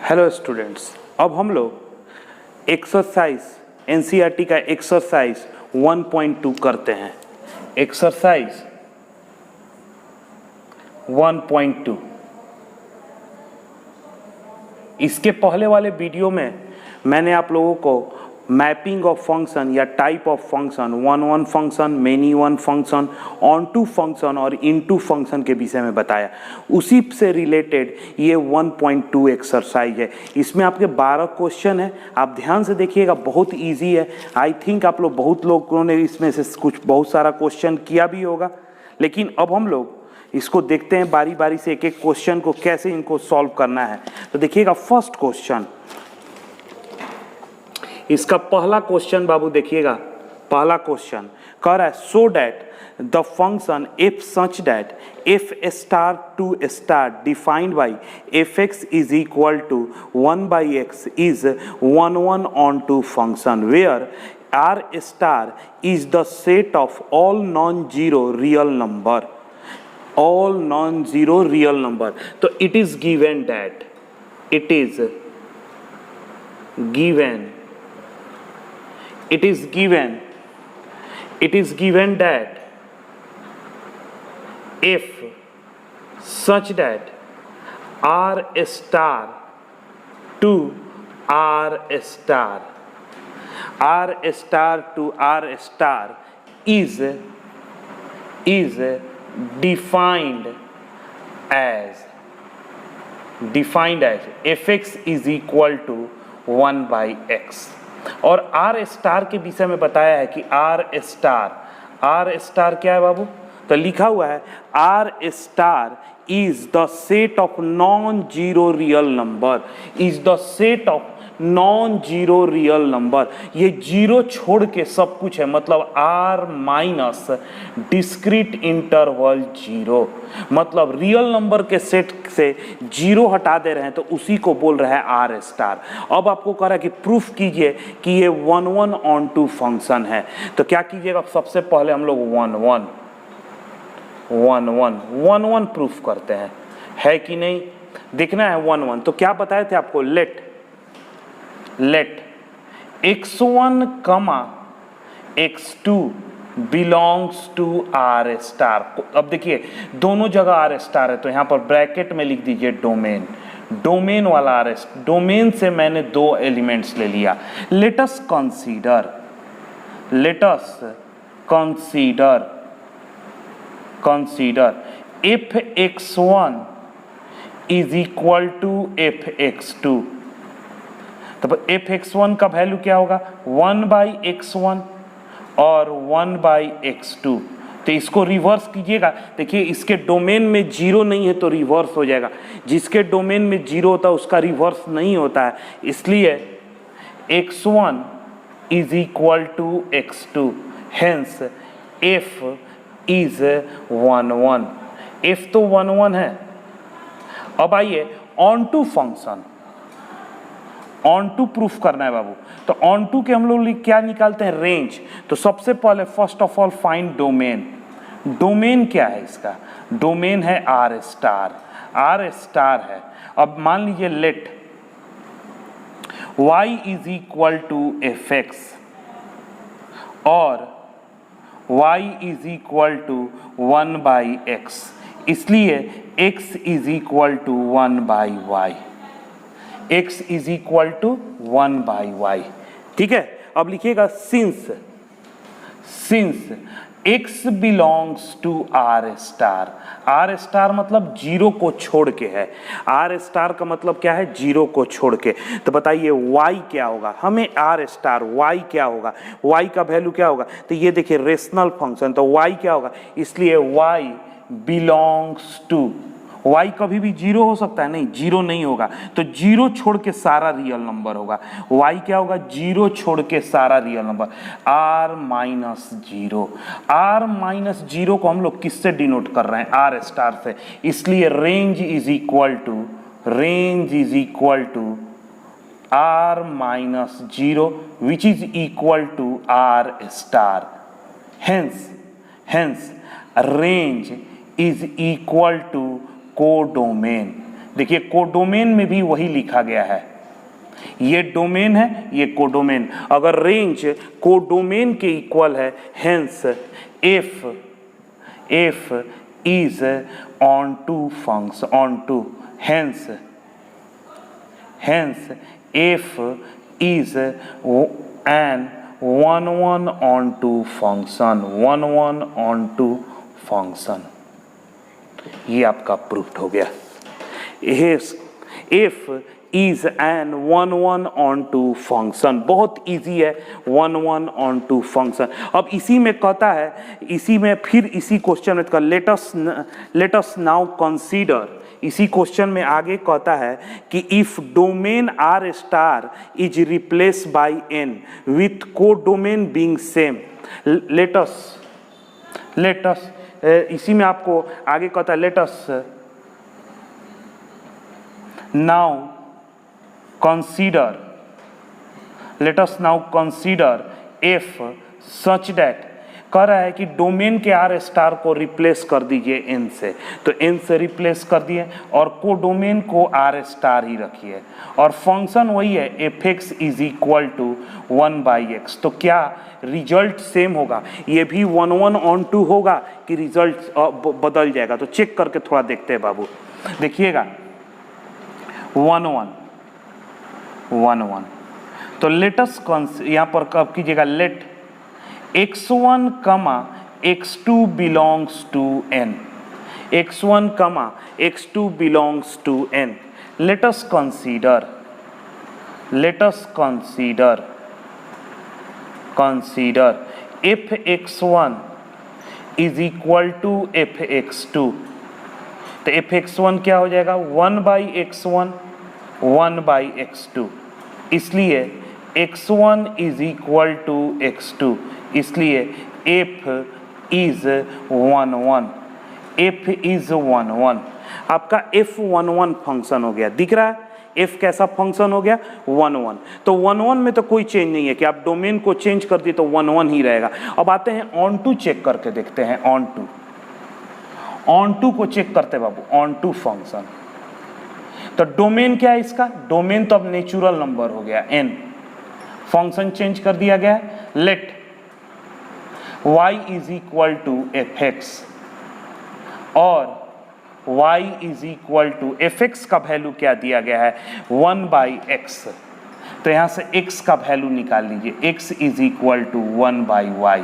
Hello students, अब हम लोग एक्सरसाइज एनसीईआरटी का एक्सरसाइज 1.2 करते हैं। एक्सरसाइज 1.2। इसके पहले वाले वीडियो में मैंने आप लोगों को मैपिंग ऑफ फंक्शन या type of function, one function, many one function, onto function और इनटू फंक्शन के विषय में बताया। उसी से रिलेटेड ये 1.2 एक्सरसाइज है। इसमें आपके 12 क्वेश्चन है। आप ध्यान से देखिएगा, बहुत इजी है। आई थिंक आप लोग बहुत लोगों ने इसमें से कुछ बहुत सारा क्वेश्चन किया भी होगा, लेकिन अब हम लोग इसको देखते हैं बारी बारी से, एक एक क्वेश्चन को कैसे इनको सॉल्व करना है। तो देखिएगा फर्स्ट क्वेश्चन, इसका पहला क्वेश्चन बाबू देखिएगा। पहला क्वेश्चन कह रहा है so that the function F such that F star to star defined by F x is equal to 1/x is 1 onto function where R star is the set of all non zero real number. All non zero real number. तो it is given that, it is given that if such that r star to r star to r star is defined as fx is equal to 1/x। और are star के विषय में बताया है कि are star क्या है बाबू? तो लिखा हुआ है R star is the set of non zero real number, is the set of non zero real number. ये जीरो छोड़ के सब कुछ है, मतलब R minus discrete interval zero, मतलब रियल नंबर के सेट से जीरो हटा दे रहे हैं, तो उसी को बोल रहा है आर स्टार। अब आपको कह रहा है कि प्रूफ कीजिए कि ये 1 ऑन टू फंक्शन है। तो क्या कीजिएगा, सबसे पहले हम लोग 1 प्रूफ करते हैं, है कि नहीं देखना है। 1 तो क्या बताए थे आपको, let x1, x2 belongs to R star. अब देखिए दोनों जगह आर स्टार है, तो यहाँ पर ब्रैकेट में लिख दीजिए डोमेन वाला आर। डोमेन से मैंने 2 एलिमेंट्स ले लिया। Let us consider fx1 is equal to fx2। तो fx1 का वैल्यू क्या होगा, 1/x1 और 1/x2। तो इसको रिवर्स कीजिएगा। देखिए इसके डोमेन में जीरो नहीं है तो रिवर्स हो जाएगा, जिसके डोमेन में जीरो होता है उसका रिवर्स नहीं होता है, इसलिए x1 is equal to x2, hence f is 1 f तो 1 है। अब आइए onto function, onto proof करना है बाबू। तो ऑन टू के हम लोग क्या निकालते हैं, रेंज। तो सबसे पहले first of all find domain क्या है इसका, डोमेन है आर स्टार है। अब मान लीजिए let y is equal to fx और y is equal to 1/x, इसलिए x is equal to 1/y, x is equal to 1/y। ठीक है, अब लिखिएगा since x belongs to R star मतलब जीरो को छोड़ के है। आर स्टार का मतलब क्या है, जीरो को छोड़ के। तो बताइए y क्या होगा, हमें आर स्टार y क्या होगा, y का वैल्यू क्या होगा। तो ये देखिए रेशनल फंक्शन, तो y क्या होगा, इसलिए y बिलोंग्स टू, y कभी भी जीरो हो सकता है, नहीं जीरो नहीं होगा, तो जीरो छोड़ के सारा रियल नंबर होगा। y क्या होगा, जीरो छोड़ के सारा रियल नंबर, r -0 को हम लोग किससे डिनोट कर रहे हैं, आर स्टार से, इसलिए range is equal to r -0 which is equal to R star, hence range is equal to codomain, देखिए कोडोमेन में भी वही लिखा गया है, ये डोमेन है, ये कोडोमेन। अगर रेंज कोडोमेन के इक्वल है, hence F is onto function, onto, hence F is an 1 on 2 function, 1 on 2 function. ये आपका प्रूफ हो गया। F is an 1 on 2 function, बहुत इजी है, 1 on 2 फंक्शन। अब इसी में कहता है, इसी में फिर इसी क्वेश्चन में लेट अस नाउ कंसीडर, इसी क्वेश्चन में आगे कहता है कि if domain R star is replace by N with को domain being same, let us इसी में आपको आगे कहता है let us now consider F such that, कह रहा है कि डोमेन के आर स्टार को रिप्लेस कर दीजिए एन से, तो एन से रिप्लेस कर दिए और को डोमेन को आर स्टार ही रखिए और फंक्शन वही है F x is equal to 1/x। तो क्या रिजल्ट सेम होगा, ये भी 1 on 2 होगा कि रिजल्ट बदल जाएगा? तो चेक करके थोड़ा देखते हैं बाबू, देखिएगा 1 1। तो लेटस यहाँ पर कब कीजिएगा, late x1, x2 belongs to n, x1, x2 belongs to n। let us consider fx1 is equal to fx2। तो fx1 क्या हो जाएगा, 1/x1 1/x2, इसलिए x1 is equal to x2, इसलिए f is 1 आपका f11 फंक्शन हो गया। दिख रहा है f कैसा फंक्शन हो गया, 1 तो 1 में तो कोई चेंज नहीं है कि आप डोमेन को चेंज कर दिए तो 1 ही रहेगा। अब आते हैं ऑन टू चेक करके देखते हैं, ऑन टू को चेक करते बाबू, ऑन टू फंक्शन। तो डोमेन क्या है इसका, डोमेन तो अब नेचुरल नंबर हो गया n, फंक्शन चेंज कर दिया गया, let y is equal to F x और y is equal to F x का वैल्यू क्या दिया गया है, 1/x। तो यहां से x का वैल्यू निकाल लीजिए, x is equal to 1/y।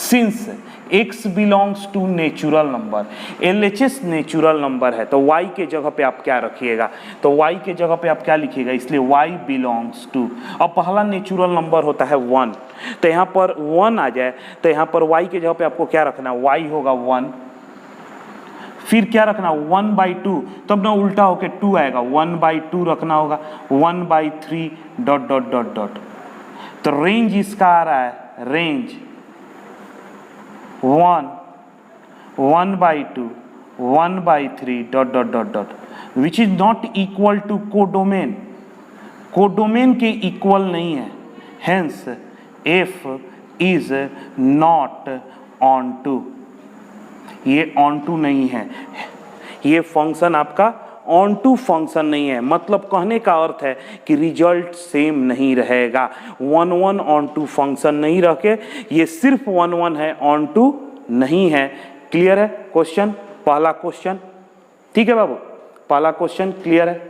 Since x belongs to natural number, LHS natural number है, तो y के जगह पे आप क्या रखिएगा, तो y के जगह पे आप क्या लिखिएगा, इसलिए y बिलोंग्स टू, अब पहला नेचुरल नंबर होता है 1, तो यहाँ पर 1 आ जाए तो यहाँ पर y के जगह पे आपको क्या रखना, y होगा 1, फिर क्या रखना 1/2, तब ना उल्टा होके 2 आएगा, 1/2 रखना होगा, 1/3 ... तो रेंज इसका आ रहा है, range 1 1/2 1/3 ... which is not equal to codomain, codomain के इक्वल नहीं है, hence F is not onto, ये ऑन टू नहीं है, ये फंक्शन आपका ऑन टू फंक्शन नहीं है। मतलब कहने का अर्थ है कि रिजल्ट सेम नहीं रहेगा, 1 ऑन टू फंक्शन नहीं रह के ये सिर्फ 1 है, ऑन टू नहीं है। क्लियर है क्वेश्चन, पहला क्वेश्चन? ठीक है बाबू, पहला क्वेश्चन क्लियर है।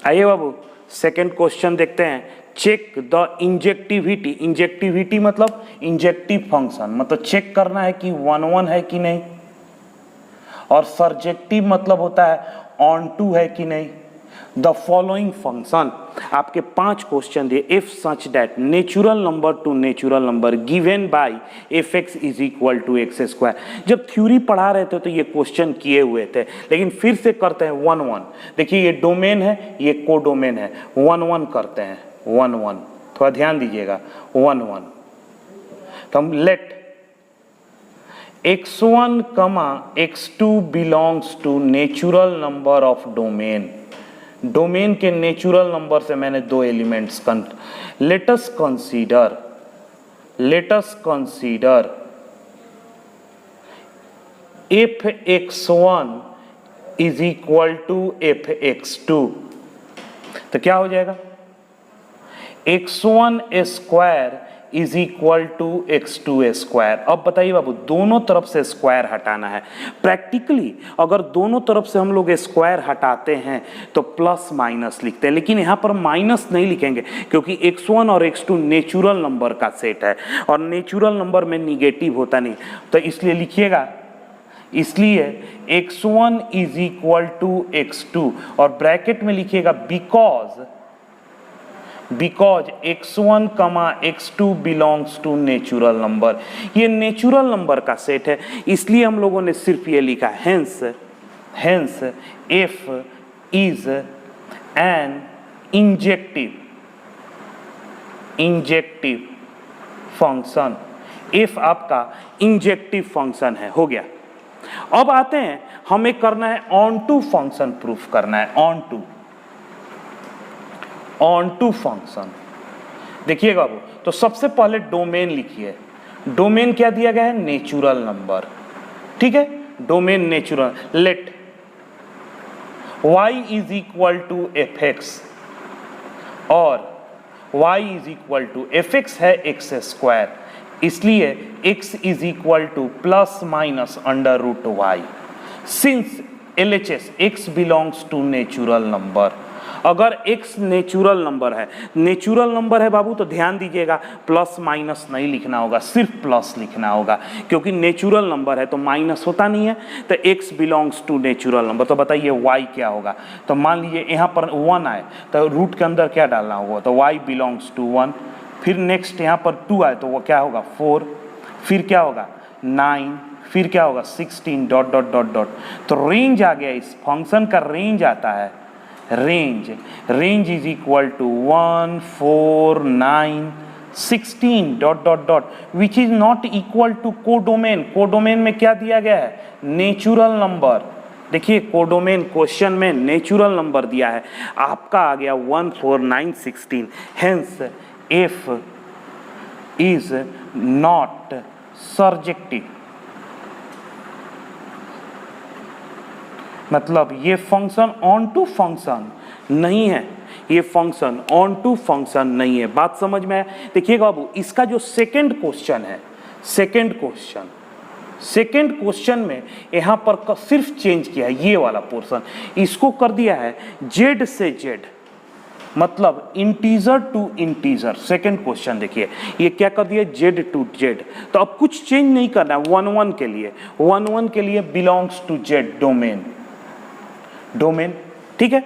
आइए बाबू सेकंड क्वेश्चन देखते हैं। चेक द इंजेक्टिविटी, इंजेक्टिविटी मतलब इंजेक्टिव फंक्शन, मतलब चेक करना है कि 1 है कि नहीं, और सर्जेक्टिव मतलब होता है ऑन टू है कि नहीं। द फॉलोइंग फंक्शन, आपके 5 क्वेश्चन दिए, if such that natural number to natural number given by F x is equal to x square. जब थ्योरी पढ़ा रहे थे तो ये क्वेश्चन किए हुए थे, लेकिन फिर से करते हैं 1 देखिए ये डोमेन है, ये कोडोमेन है, 1 करते हैं, 1 थोड़ा ध्यान दीजिएगा, 1 तो हम let x1, x2 belongs to natural number of domain. Domain के नेचुरल नंबर से मैंने 2 elements let us consider fx1 is equal to fx2, तो क्या हो जाएगा, x1 square is equal to x2 square. अब बताइए बाबू, दोनों तरफ से स्क्वायर हटाना है। प्रैक्टिकली अगर दोनों तरफ से हम लोग स्क्वायर हटाते हैं तो प्लस माइनस लिखते हैं, लेकिन यहाँ पर माइनस नहीं लिखेंगे क्योंकि x1 और x2 नेचुरल नंबर का सेट है और नेचुरल नंबर में निगेटिव होता नहीं, तो इसलिए लिखिएगा, इसलिए x1 is equal to x2 और ब्रैकेट में लिखिएगा because x1 x2 belongs to natural number. ये नेचुरल नंबर का सेट है, इसलिए हम लोगों ने सिर्फ ये लिखा, hence f is an injective function. f आपका इंजेक्टिव फंक्शन है, हो गया। अब आते हैं, हमें करना है ऑन टू फंक्शन प्रूफ करना है, ऑन टू फंक्शन। देखिएगा बाबू, तो सबसे पहले डोमेन लिखिए। डोमेन क्या दिया गया है, नेचुरल नंबर, ठीक है, domain natural. Let y is equal to fx और y is equal to fx है x स्क्वायर, इसलिए x is equal to plus minus under root y। Since LHS x belongs to natural number, अगर x natural number है बाबू, तो ध्यान दीजिएगा plus minus नहीं लिखना होगा, सिर्फ प्लस लिखना होगा, क्योंकि नेचुरल नंबर है तो माइनस होता नहीं है, तो x belongs to natural number. तो बताइए y क्या होगा, तो मान लीजिए यहाँ पर 1 आए तो रूट के अंदर क्या डालना होगा, तो y बिलोंग्स टू 1। फिर नेक्स्ट यहाँ पर 2 आए तो वो क्या होगा 4, फिर क्या होगा 9, फिर क्या होगा 16 डॉट डॉट डॉट डॉट। तो रेंज आ गया, इस फंक्शन का रेंज आता है, range is equal to 1 4 9 16 dot dot dot, which is not equal to codomain. Codomain में क्या दिया गया है, नेचुरल नंबर। देखिए कोडोमेन क्वेश्चन में नेचुरल नंबर दिया है, आपका आ गया 1 4 9 16, hence f is not surjective. मतलब ये फंक्शन ऑन टू फंक्शन नहीं है, ये फंक्शन ऑन टू फंक्शन नहीं है। बात समझ में आया? देखिएगा बाबू, इसका जो सेकंड क्वेश्चन है, सेकंड क्वेश्चन में यहाँ पर सिर्फ चेंज किया है ये वाला पोर्शन, इसको कर दिया है z से z, मतलब integer to integer. Second question देखिए, ये क्या कर दिया z टू z, तो अब कुछ चेंज नहीं करना है। 1 1 के लिए बिलोंग्स टू z डोमेन, ठीक है।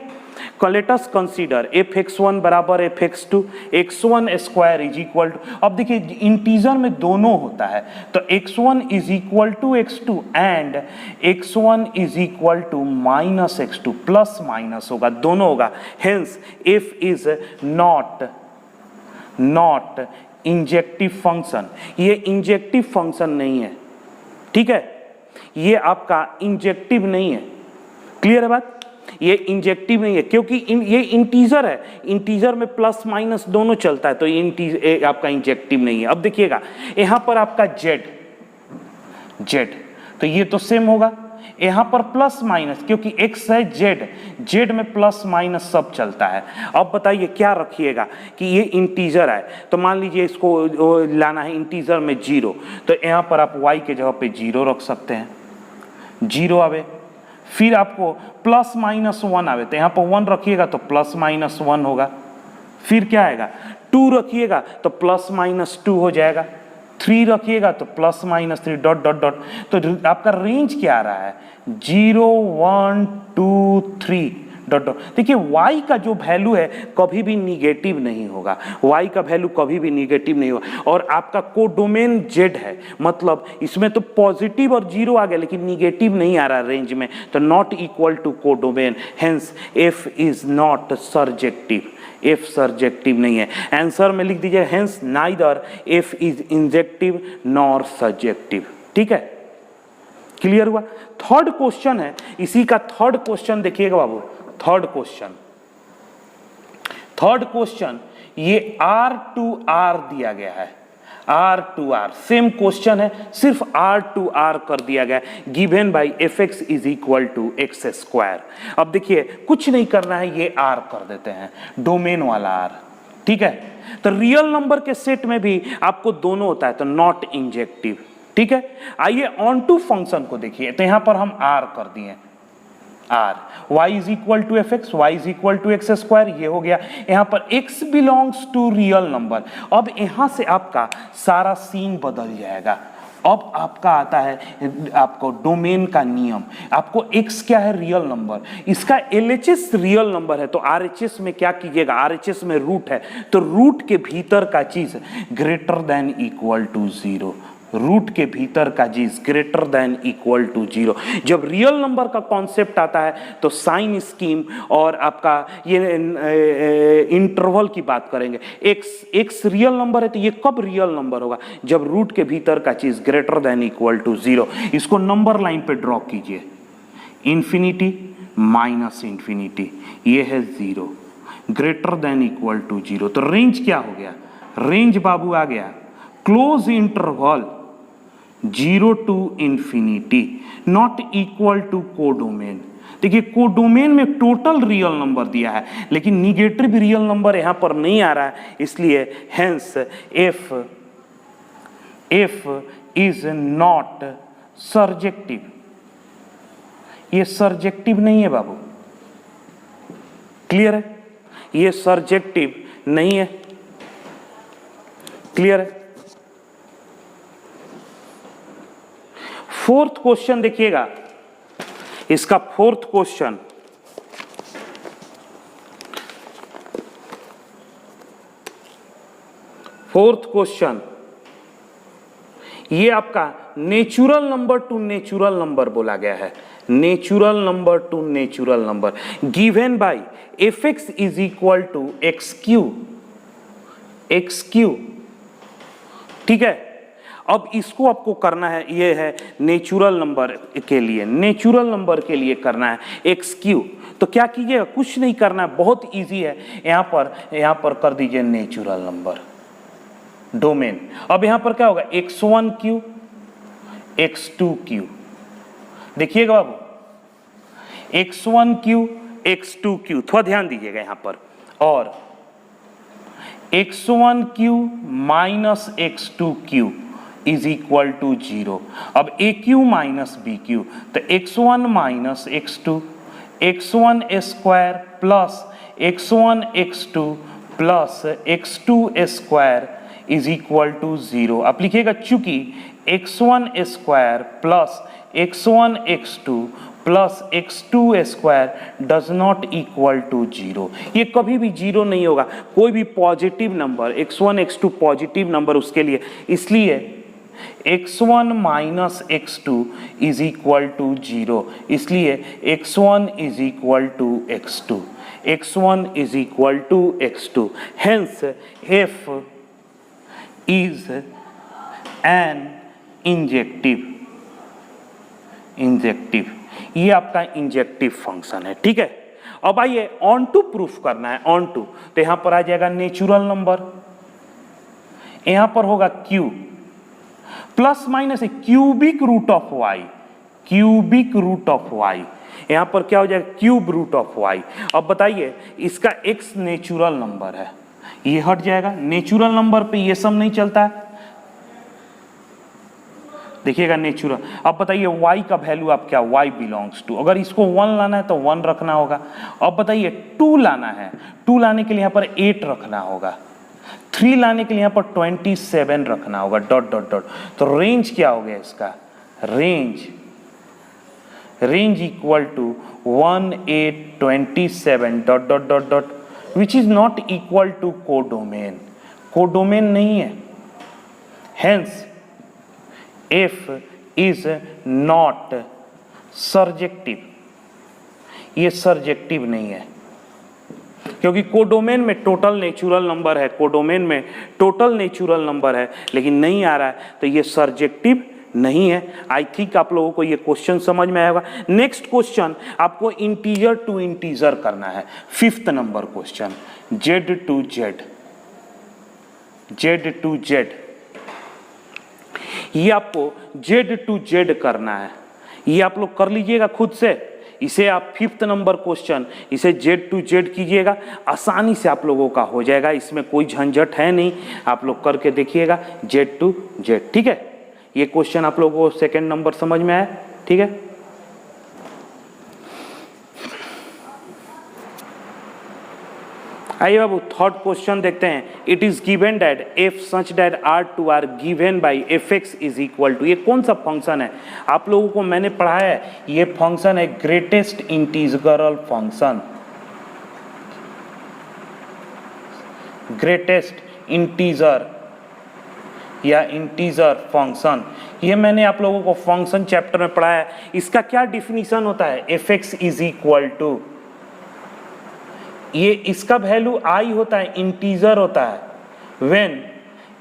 लेट अस कंसीडर fx1 बराबर fx2, x1 square is equal to, अब देखिए इंटीजर में दोनों होता है, तो x1 is equal to x2 and x1 is equal to minus x2, plus minus होगा, दोनों होगा। Hence f is not injective function, ये इंजेक्टिव फंक्शन नहीं है, ठीक है, ये आपका इंजेक्टिव नहीं है। क्लियर है बात? ये इंजेक्टिव नहीं है क्योंकि ये इंटीजर है, इंटीजर में प्लस माइनस दोनों चलता है, तो ये आपका इंजेक्टिव नहीं है। अब देखिएगा यहाँ पर आपका z, तो ये तो सेम होगा, यहाँ पर प्लस माइनस क्योंकि x है z में प्लस माइनस सब चलता है। अब बताइए क्या रखिएगा कि ये इंटीजर है, तो मान लीजिए इसको लाना है इंटीजर में 0, तो यहाँ पर आप y के जगह पे 0 रख सकते हैं, 0 आवे। फिर आपको प्लस माइनस 1 आवे, तो यहाँ पर 1 रखिएगा तो प्लस माइनस 1 होगा। फिर क्या आएगा, 2 रखिएगा तो प्लस माइनस 2 हो जाएगा, 3 रखिएगा तो plus minus 3 dot dot dot. तो आपका रेंज क्या आ रहा है, 0 1 2 3 डॉट डॉट। देखिए y का जो वैल्यू है कभी भी निगेटिव नहीं होगा, y का वैल्यू कभी भी निगेटिव नहीं होगा। और आपका कोडोमेन z है, मतलब इसमें तो पॉजिटिव और 0 आ गया लेकिन निगेटिव नहीं आ रहा रेंज में, तो not equal to codomain, hence f is not surjective, f surjective नहीं है। आंसर में लिख दीजिए hence neither f is injective nor surjective, ठीक है। क्लियर हुआ? थर्ड क्वेश्चन है, इसी का थर्ड क्वेश्चन देखिएगा बाबू, थर्ड क्वेश्चन ये R टू R दिया गया है, R to R, same question है, सिर्फ R to R कर दिया गया, given by fx is equal to x square. अब देखिए कुछ नहीं करना है, ये R कर देते हैं, डोमेन वाला R, ठीक है। तो रियल नंबर के सेट में भी आपको दोनों होता है, तो नॉट इंजेक्टिव, ठीक है। आइए ऑन टू फंक्शन को देखिए, तो यहां पर हम R कर दिए, R, y is equal to F x, y is equal to x square, ये हो गया। यहां पर x belongs to real number. अब यहां से आपका सारा सीन बदल जाएगा। अब आपका आता है आपको डोमेन का नियम, आपको x क्या है, रियल नंबर, इसका LHS रियल नंबर है, तो RHS में क्या कीजिएगा, RHS में रूट है, तो रूट के भीतर का चीज greater than equal to 0, root के भीतर का चीज ग्रेटर देन इक्वल टू 0। जब रियल नंबर का कॉन्सेप्ट आता है तो साइन स्कीम और आपका ये इंटरवल की बात करेंगे। एक्स रियल नंबर है, तो ये कब रियल नंबर होगा, जब रूट के भीतर का चीज ग्रेटर देन इक्वल टू 0। इसको नंबर लाइन पे ड्रॉ कीजिए, इंफिनिटी माइनस इंफिनिटी, ये है 0, ग्रेटर देन इक्वल टू 0। तो रेंज क्या हो गया, रेंज बाबू आ गया close interval 0 to infinity, not equal to codomain. देखिए कोडोमेन में टोटल रियल नंबर दिया है, लेकिन निगेटिव रियल नंबर यहां पर नहीं आ रहा है, इसलिए hence F is not surjective, ये सर्जेक्टिव नहीं है बाबू, क्लियर है, ये सर्जेक्टिव नहीं है, क्लियर है। फोर्थ क्वेश्चन देखिएगा, इसका फोर्थ क्वेश्चन, ये आपका natural number to natural number बोला गया है, natural number to natural number, given by fx is equal to x cube, ठीक है। अब इसको आपको करना है, ये है नेचुरल नंबर के लिए, नेचुरल नंबर के लिए करना है एक्स क्यू। तो क्या कीजिएगा, कुछ नहीं करना है, बहुत इजी है। यहां पर कर दीजिए नेचुरल नंबर डोमेन। अब यहां पर क्या होगा, x1 क्यू x2 क्यू, देखिएगा बाबू x1 क्यू x2 क्यू, थोड़ा ध्यान दीजिएगा यहां पर, और x1 cube minus x2 cube is equal to 0। अब a cube minus b cube, तो x1 minus x2, x1 square plus x1 x2 plus x2 square is equal to 0। अब लिखिएगा चूंकि x1 square plus x1 x2 plus x2 square does not equal to 0, ये कभी भी 0 नहीं होगा, कोई भी positive number x1 x2 positive number उसके लिए, इसलिए x1 minus x2 is equal to 0, इसलिए x1 is equal to x2, x1 is equal to x2, hence f is an injective, ये आपका इंजेक्टिव फंक्शन है, ठीक है। अब आइए ऑन टू प्रूफ करना है, ऑन टू, तो यहां पर आ जाएगा नेचुरल नंबर, यहां पर होगा q plus minus cubic root of y, cubic root of y, यहां पर क्या हो जाएगा क्यूब रूट ऑफ y। अब बताइए इसका x नेचुरल नंबर है, ये हट जाएगा, नेचुरल नंबर पे ये सब नहीं चलता है, देखिएगा नेचुरल। अब बताइए y का वैल्यू आप क्या, y बिलोंग्स टू, अगर इसको 1 लाना है तो 1 रखना होगा। अब बताइए 2 लाना है, 2 लाने के लिए यहाँ पर 8 रखना होगा, 3 लाने के लिए यहाँ पर 27 रखना होगा, डॉट डॉट डॉट। तो रेंज क्या हो गया इसका, range equal to 1 8 27 dot dot dot dot, which is not equal to codomain, codomain नहीं है, hence f is not surjective, ये सर्जेक्टिव नहीं है, क्योंकि कोडोमेन में टोटल नेचुरल नंबर है, कोडोमेन में टोटल नेचुरल नंबर है, लेकिन नहीं आ रहा है, तो ये सर्जेक्टिव नहीं है। आई थिंक आप लोगों को ये क्वेश्चन समझ में आएगा। नेक्स्ट क्वेश्चन आपको इंटीजर टू इंटीजर करना है, 5th number question, z to z, ये आपको जेड टू जेड करना है, ये आप लोग कर लीजिएगा खुद से। इसे आप 5th नंबर क्वेश्चन, इसे जेड टू जेड कीजिएगा, आसानी से आप लोगों का हो जाएगा, इसमें कोई झंझट है नहीं। आप लोग करके देखिएगा जेड टू जेड, ठीक है। ये क्वेश्चन आप लोगों को 2nd नंबर समझ में आया, ठीक है। आइए बाबू 3rd क्वेश्चन देखते हैं। It is given that F such that R to R given by F x is equal to, ये कौन सा फंक्शन है आप लोगों को मैंने पढ़ाया है, ये फंक्शन है greatest integral function, greatest integer या इंटीजर फंक्शन। ये मैंने आप लोगों को फंक्शन चैप्टर में पढ़ाया है। इसका क्या डिफिनीशन होता है, F x is equal to, ये इसका वैल्यू आई होता है, इंटीजर होता है। When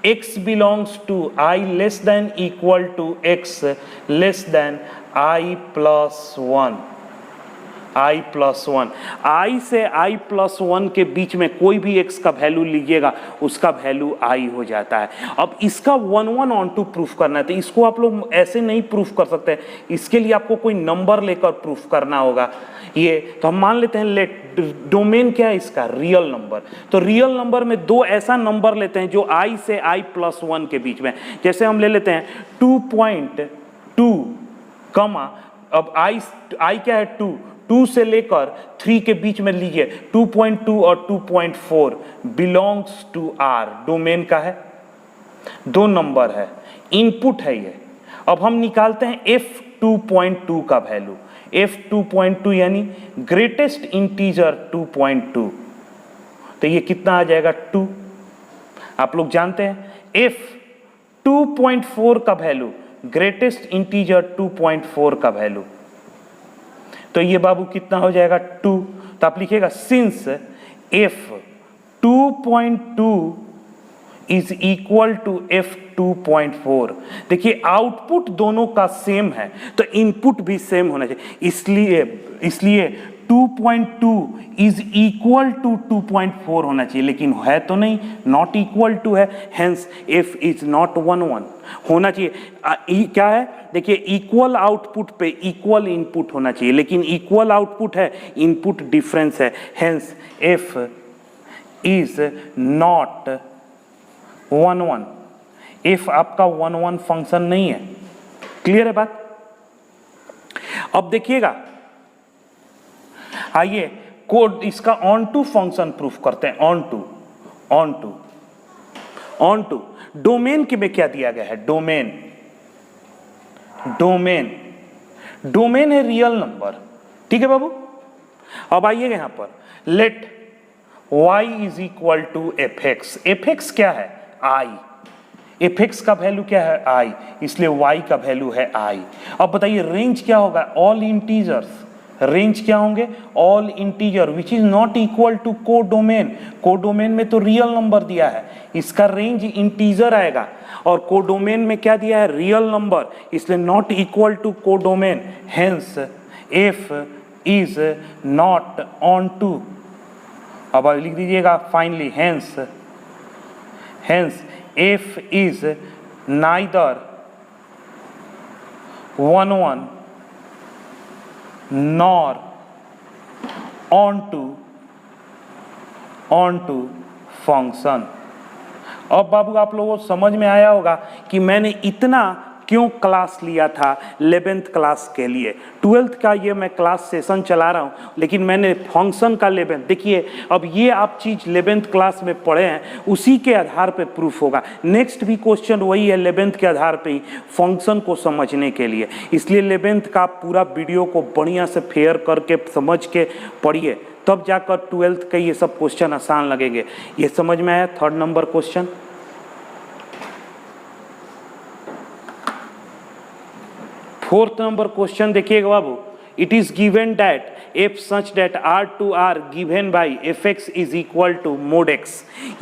x belongs to i less than equal to x less than i plus 1, i plus 1, i से i प्लस 1 के बीच में कोई भी x का वैल्यू लीजिएगा उसका वैल्यू i हो जाता है। अब इसका 1 1 ऑन टू प्रूफ करना है, तो इसको आप लोग ऐसे नहीं प्रूफ कर सकते, इसके लिए आपको कोई नंबर लेकर प्रूफ करना होगा। ये तो हम मान लेते हैं, लेट डोमेन क्या है इसका, रियल नंबर। तो रियल नंबर में 2 ऐसा नंबर लेते हैं जो i से i प्लस 1 के बीच में, जैसे हम ले लेते हैं 2.2 कमा, अब i क्या है 2 से लेकर 3 के बीच में लीजिए 2.2 और 2.4 बिलोंग्स टू r, डोमेन का है, 2 नंबर है, इनपुट है ये। अब हम निकालते हैं f 2.2 का वैल्यू, f 2.2 यानी ग्रेटेस्ट इंटीजर 2.2, तो ये कितना आ जाएगा 2। आप लोग जानते हैं f 2.4 का वैल्यू, ग्रेटेस्ट इंटीजर 2.4 का वैल्यू, तो ये बाबू कितना हो जाएगा 2। तो आप लिखिएगा since f 2.2 is equal to f 2.4। देखिए आउटपुट दोनों का सेम है तो इनपुट भी सेम होना चाहिए, इसलिए 2.2 इज इक्वल टू 2.4 होना चाहिए, लेकिन है तो नहीं, नॉट इक्वल टू है, हेंस f इज नॉट 1 1 होना चाहिए। क्या है, देखिए इक्वल आउटपुट पे इक्वल इनपुट होना चाहिए, लेकिन इक्वल आउटपुट है, इनपुट डिफरेंस है, hence f is not 1 1। f आपका 1 1 फंक्शन नहीं है, क्लियर है बात। अब देखिएगा, आइए कोड इसका ऑन टू फंक्शन प्रूफ करते हैं। ऑन टू डोमेन के में क्या दिया गया है, डोमेन है रियल नंबर, ठीक है बाबू। अब आइएगा यहां पर, let y is equal to F x क्या है i, एफ एक्स का वैल्यू क्या है i, इसलिए y का वैल्यू है i। अब बताइए रेंज क्या होगा, ऑल इंटीजर्स, रेंज क्या होंगे, all integer which is not equal to codomain में तो रियल नंबर दिया है, इसका रेंज इंटीजर आएगा, और कोडोमेन में क्या दिया है, रियल नंबर, इसलिए not equal to codomain, hence f is not onto. अब लिख दीजिएगा finally, hence f is neither 1 1 nor onto function. अब बाबू आप लोगों को समझ में आया होगा कि मैंने इतना क्यों क्लास लिया था 11th क्लास के लिए। 12th का ये मैं क्लास सेशन चला रहा हूँ, लेकिन मैंने फंक्शन का 11th, देखिए अब ये आप चीज़ 11th क्लास में पढ़े हैं, उसी के आधार पे प्रूफ होगा। नेक्स्ट भी क्वेश्चन वही है 11th के आधार पे ही, फंक्शन को समझने के लिए। इसलिए 11th का पूरा वीडियो को बढ़िया से फेयर करके समझ के पढ़िए, तब जाकर 12th के ये सब क्वेश्चन आसान लगेंगे। ये समझ में आया 3rd number question. 4th number question देखिएगा बाबू, it is given that F such that R to R given by F x is equal to mod X.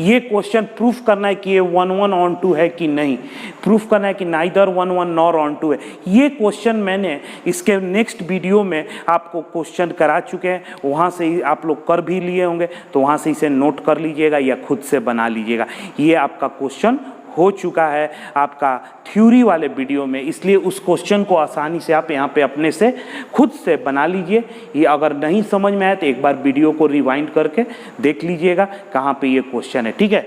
ये क्वेश्चन प्रूफ करना है कि ये 1 1 ऑन टू है कि नहीं, प्रूफ करना है कि नाइदर 1 1 नॉर ऑन टू है। ये क्वेश्चन मैंने इसके नेक्स्ट वीडियो में आपको क्वेश्चन करा चुके हैं, वहाँ से ही आप लोग कर भी लिए होंगे, तो वहाँ से इसे नोट कर लीजिएगा या खुद से बना लीजिएगा। ये आपका क्वेश्चन हो चुका है आपका थ्योरी वाले वीडियो में, इसलिए उस क्वेश्चन को आसानी से आप यहाँ पे अपने से खुद से बना लीजिए। ये अगर नहीं समझ में आए तो एक बार वीडियो को रिवाइंड करके देख लीजिएगा कहाँ पे ये क्वेश्चन है, ठीक है।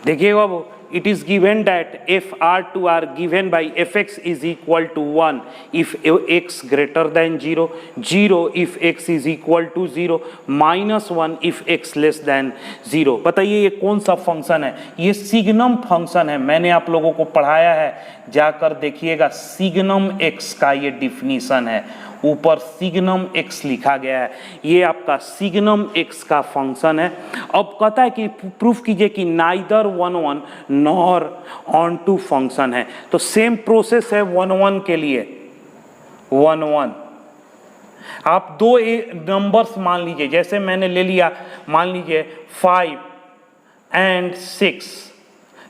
देखिएगा वो, it is given that f r2 are given by fx is equal to 1 if x greater than 0, 0 if x is equal to 0, -1 if x less than 0। बताइए ये कौन सा फंक्शन है? ये सिग्नम फंक्शन है, मैंने आप लोगों को पढ़ाया है, जाकर देखिएगा। सिग्नम x का ये डिफिनीशन है, ऊपर सिग्नम x लिखा गया है, ये आपका सिग्नम x का फंक्शन है। अब कहता है कि प्रूफ कीजिए कि neither 1 1 nor onto function है। तो सेम प्रोसेस है 1 1 के लिए। 1 1 आप दो नंबर्स मान लीजिए, जैसे मैंने ले लिया, मान लीजिए 5 and 6,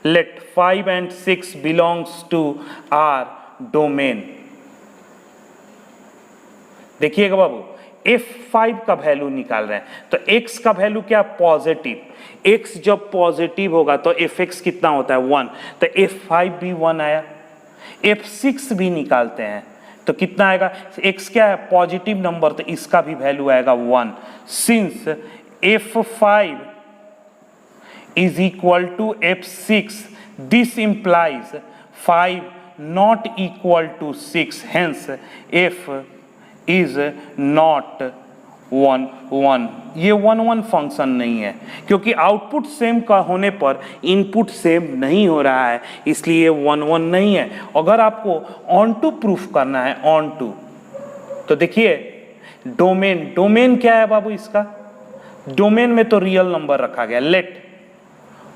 let 5 and 6 belongs to our domain। देखिएगा बाबू, f5 का वैल्यू निकाल रहे हैं, तो x का वैल्यू क्या? पॉजिटिव। x जब पॉजिटिव होगा तो fx कितना होता है? 1। तो f5 भी 1 आया। f6 भी निकालते हैं तो कितना आएगा? x क्या है? पॉजिटिव नंबर, तो इसका भी वैल्यू आएगा 1। Since f5 is equal to f6, this implies 5 not equal to 6, hence f is not 1 1। ये 1 1 फंक्शन नहीं है, क्योंकि आउटपुट सेम का होने पर इनपुट सेम नहीं हो रहा है, इसलिए 1 1 नहीं है। अगर आपको ऑन टू प्रूफ करना है, ऑन टू, तो देखिए डोमेन, डोमेन क्या है बाबू इसका? डोमेन में तो रियल नंबर रखा गया। Let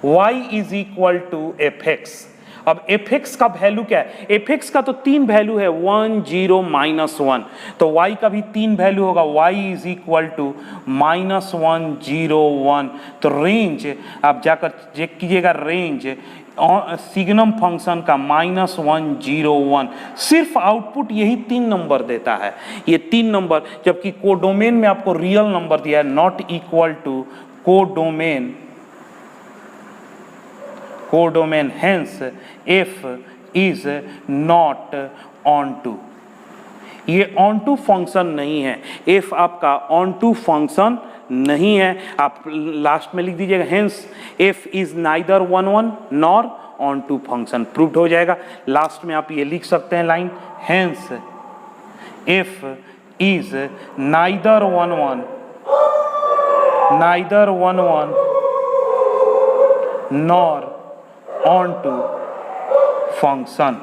y is equal to fx। अब fx का वैल्यू क्या है? fx का तो 3 वैल्यू है, 1 0 -1, तो y का भी 3 वैल्यू होगा, y इज इक्वल टू -1 0 1। तो रेंज आप जाकर चेक कीजिएगा, रेंज सिग्नम फंक्शन का -1 0 1। सिर्फ आउटपुट यही 3 नंबर देता है, ये 3 नंबर, जबकि कोडोमेन में आपको रियल नंबर दिया है, not equal to codomain, codomain, hence f is not on to। ये on to फंक्शन नहीं है, f आपका on to फंक्शन नहीं है। आप लास्ट में लिख दीजिएगा, hence f is neither 1 1 nor on to function. Proved हो जाएगा। लास्ट में आप ये लिख सकते हैं line, hence f is neither 1 1 nor onto function.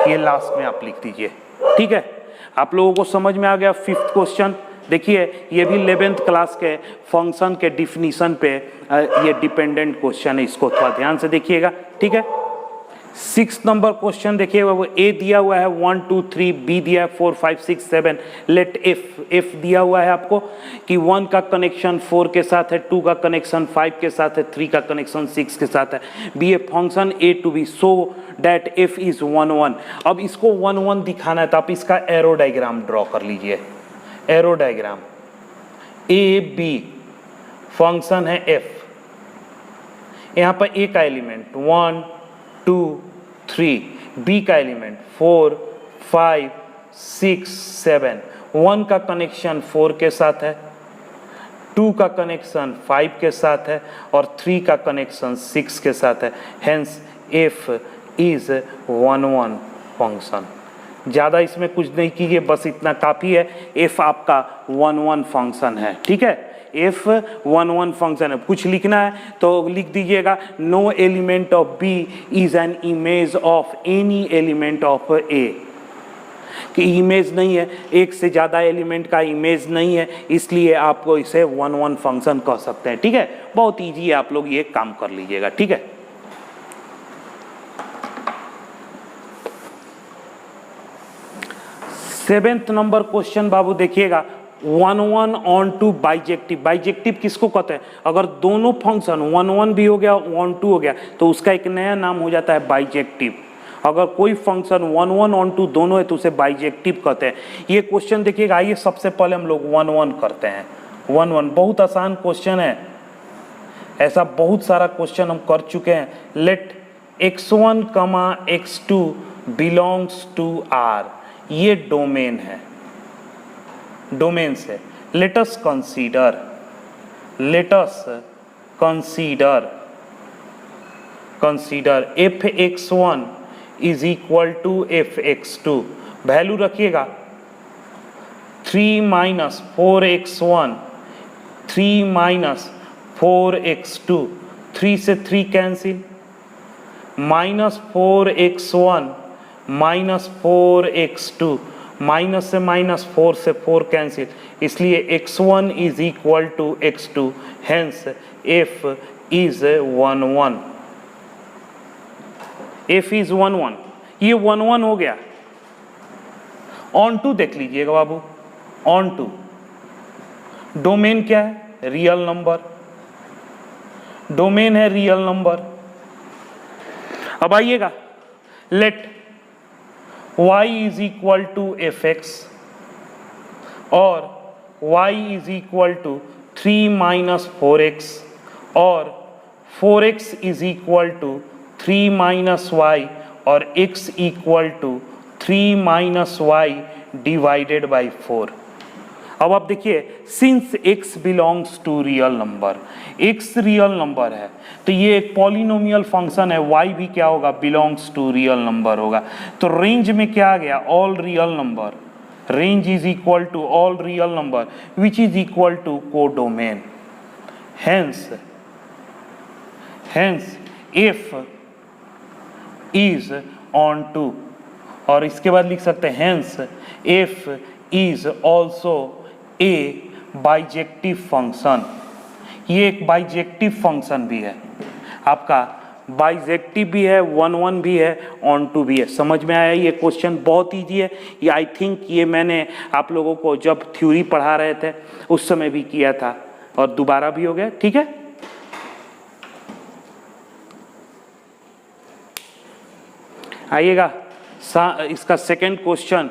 ये लास्ट में आप लिख दीजिए, ठीक है। आप लोगों को समझ में आ गया 5th क्वेश्चन। देखिए ये भी 11th क्लास के फंक्शन के डिफिनीशन पे ये डिपेंडेंट क्वेश्चन है, इसको थोड़ा ध्यान से देखिएगा, ठीक है। 6th नंबर क्वेश्चन देखिए, वो a दिया हुआ है 1 2 3, b दिया है 4 5 6 7। लेट f दिया हुआ है आपको कि 1 का कनेक्शन 4 के साथ है, 2 का कनेक्शन 5 के साथ है, 3 का कनेक्शन 6 के साथ है। Be a function a to B so that f is 1 1। अब इसको 1 1 दिखाना है तो आप इसका एरो डायग्राम ड्रॉ कर लीजिए। Arrow diagram, a b function है f, यहाँ पर a का एलिमेंट 1 2 3, b का एलिमेंट 4 5 6 7। 1 का कनेक्शन 4 के साथ है, 2 का कनेक्शन 5 के साथ है और 3 का कनेक्शन 6 के साथ है। Hence f is 1 1 function. ज़्यादा इसमें कुछ नहीं कीजिए, बस इतना काफ़ी है। f आपका 1 1 फंक्शन है, ठीक है। f 1 1 फंक्शन है। कुछ लिखना है तो लिख दीजिएगा, no element of b is an image of any element of a। कि इमेज नहीं है, एक से ज़्यादा एलिमेंट का इमेज नहीं है, इसलिए आपको इसे 1 1 फंक्शन कह सकते हैं, ठीक है। बहुत ईजी है, आप लोग ये काम कर लीजिएगा, ठीक है। सेवेंथ नंबर क्वेश्चन बाबू देखिएगा, 1 1 ऑन टू बाइजेक्टिव। बाइजेक्टिव किसको कहते हैं? अगर दोनों फंक्शन 1 1 भी हो गया, 1 2 हो गया, तो उसका एक नया नाम हो जाता है बाइजेक्टिव। अगर कोई फंक्शन 1 1 ऑन टू दोनों है तो उसे बाइजेक्टिव कहते हैं। ये क्वेश्चन देखिएगा, आइए सबसे पहले हम लोग 1 1 करते हैं। 1 1 बहुत आसान क्वेश्चन है। ऐसा बहुत सारा क्वेश्चन हम कर चुके हैं। Let x1, x2 belongs to R, ये डोमेन है, डोमेन से। Let us consider fx1 is equal to fx2। Value रखिएगा 3 माइनस 4x1, 3 माइनस 4x2, 3 से 3 cancel, minus 4x1 minus 4x2, minus से माइनस 4 से 4 कैंसिल, इसलिए x1 is equal to x2, hence f is 1 1। f is 1 1, ये 1 1 हो गया। On to देख लीजिएगा बाबू, ऑन टू डोमेन क्या है? रियल नंबर, डोमेन है रियल नंबर। अब आइएगा, let y is equal to fx और y is equal to 3 minus 4x और 4x is equal to 3 minus y और x equal to 3 minus y divided by 4। अब आप देखिए, since x belongs to real number, x real number है तो ये एक पॉलिनोमियल फंक्शन है, y भी क्या होगा? बिलोंग्स टू रियल नंबर होगा। तो रेंज में क्या आ गया? All real number. Range is equal to all real number which is equal to codomain. Hence f is onto, और इसके बाद लिख सकते हैं hence f is also a bijective function. ये एक बाइजेक्टिव फंक्शन भी है आपका, बाइजेक्टिव भी है, 1 1 भी है, ऑन टू भी है। समझ में आया? ये क्वेश्चन बहुत ईजी है। ये आई थिंक ये मैंने आप लोगों को जब थ्योरी पढ़ा रहे थे उस समय भी किया था और दोबारा भी हो गया। ठीक है, आइएगा इसका सेकेंड क्वेश्चन।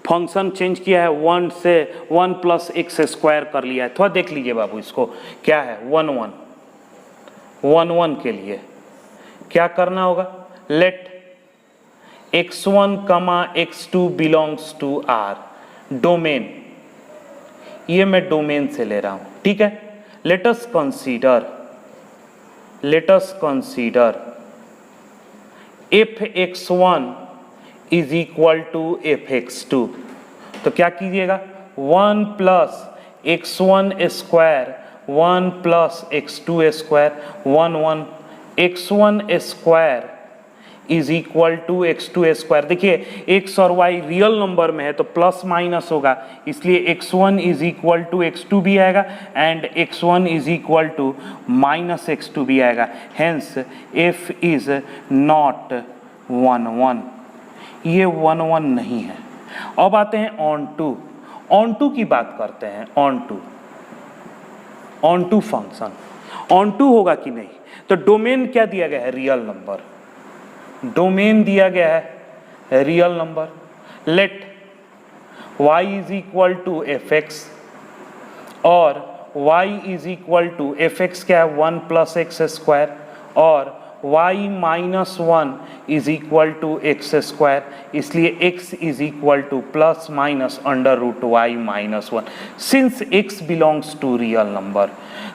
फंक्शन चेंज किया है, 1 से 1 प्लस एक्स स्क्वायर कर लिया है। थोड़ा देख लीजिए बाबू इसको, क्या है 1 1 के लिए क्या करना होगा? Let x1, x2 belongs to R, domain, ये मैं डोमेन से ले रहा हूं। ठीक है, let us consider fx1 is equal to fx2। तो क्या कीजिएगा? 1 plus x1 square 1 plus x2 square 1 1, x1 square is equal to x2 square. देखिए x और y रियल नंबर में है तो प्लस माइनस होगा, इसलिए x1 is equal to x2 भी आएगा and x1 is equal to minus x2 भी आएगा। हेंस f इज नॉट 1 1, ये 1 1 नहीं है। अब आते हैं ऑन टू की बात करते हैं। Onto function onto होगा कि नहीं? तो डोमेन क्या दिया गया है? Real number. डोमेन दिया गया है real number. Let y is equal to fx और y is equal to fx क्या है? 1 प्लस एक्स स्क्वायर और y minus 1 is equal to x square, इसलिए x is equal to plus minus under root y minus 1। Since x belongs to real number,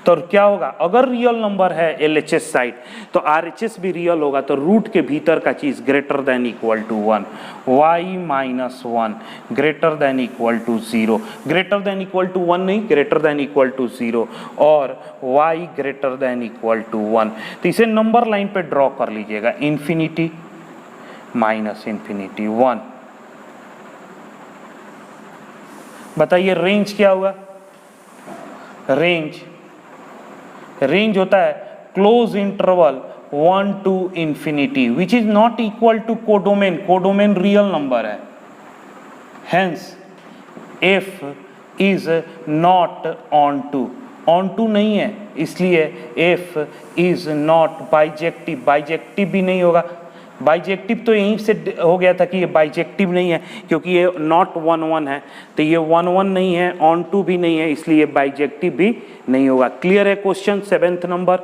तो क्या होगा? अगर real number है LHS side तो RHS भी real होगा, तो रूट के भीतर का चीज greater than equal to 1, y minus 1 greater than equal to 0, greater than equal to 1 नहीं, ग्रेटर देन इक्वल टू 0 और y greater than equal to 1। तो इसे नंबर लाइन पे ड्रॉ कर लीजिएगा, इन्फिनिटी माइनस इन्फिनिटी 1। बताइए रेंज क्या होगा? रेंज होता है close interval 1 to infinity which is not equal to codomain. Codomain real number है, hence f is not onto नहीं है, इसलिए f is not bijective. Bijective भी नहीं होगा, बाइजेक्टिव तो यहीं से हो गया था कि ये बाइजेक्टिव नहीं है क्योंकि ये नॉट 1 1 है, तो ये 1 1 नहीं है, ऑन टू भी नहीं है, इसलिए बाइजेक्टिव भी नहीं होगा। क्लियर है क्वेश्चन 7th नंबर?